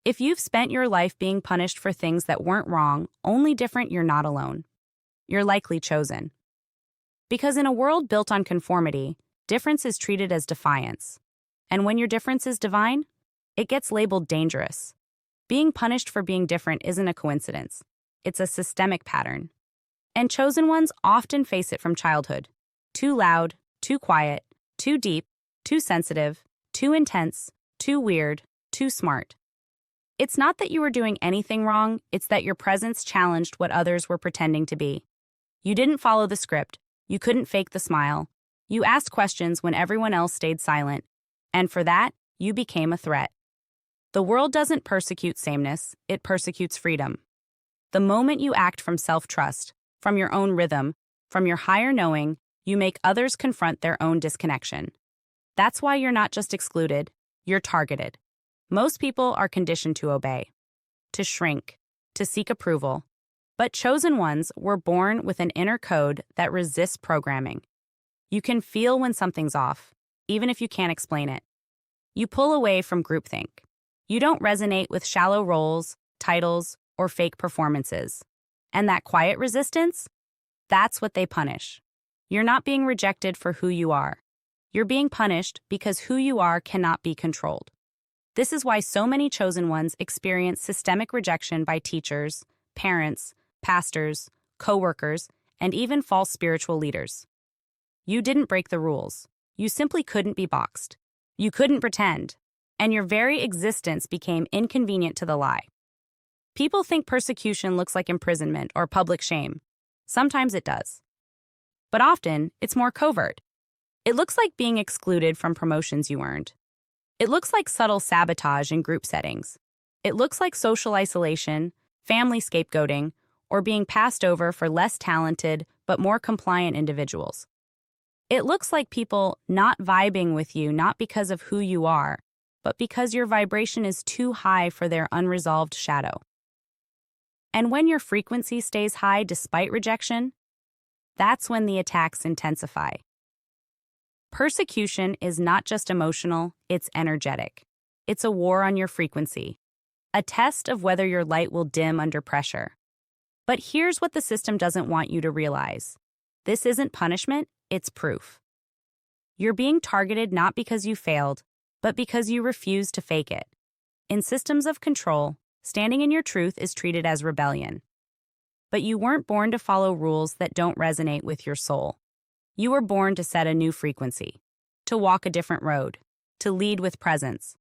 If you've spent your life being punished for things that weren't wrong, only different, you're not alone. You're likely chosen. Because in a world built on conformity, difference is treated as defiance. And when your difference is divine, it gets labeled dangerous. Being punished for being different isn't a coincidence. It's a systemic pattern. And chosen ones often face it from childhood. Too loud, too quiet, too deep, too sensitive, too intense, too weird, too smart. It's not that you were doing anything wrong, it's that your presence challenged what others were pretending to be. You didn't follow the script, you couldn't fake the smile, you asked questions when everyone else stayed silent, and for that, you became a threat. The world doesn't persecute sameness, it persecutes freedom. The moment you act from self-trust, from your own rhythm, from your higher knowing, you make others confront their own disconnection. That's why you're not just excluded, you're targeted. Most people are conditioned to obey, to shrink, to seek approval. But chosen ones were born with an inner code that resists programming. You can feel when something's off, even if you can't explain it. You pull away from groupthink. You don't resonate with shallow roles, titles, or fake performances. And that quiet resistance? That's what they punish. You're not being rejected for who you are. You're being punished because who you are cannot be controlled. This is why so many chosen ones experience systemic rejection by teachers, parents, pastors, co-workers, and even false spiritual leaders. You didn't break the rules. You simply couldn't be boxed. You couldn't pretend. And your very existence became inconvenient to the lie. People think persecution looks like imprisonment or public shame. Sometimes it does. But often, it's more covert. It looks like being excluded from promotions you earned. It looks like subtle sabotage in group settings. It looks like social isolation, family scapegoating, or being passed over for less talented but more compliant individuals. It looks like people not vibing with you not because of who you are, but because your vibration is too high for their unresolved shadow. And when your frequency stays high despite rejection, that's when the attacks intensify. Persecution is not just emotional, it's energetic. It's a war on your frequency, a test of whether your light will dim under pressure. But here's what the system doesn't want you to realize. This isn't punishment, it's proof. You're being targeted not because you failed, but because you refuse to fake it. In systems of control, standing in your truth is treated as rebellion. But you weren't born to follow rules that don't resonate with your soul. You were born to set a new frequency, to walk a different road, to lead with presence,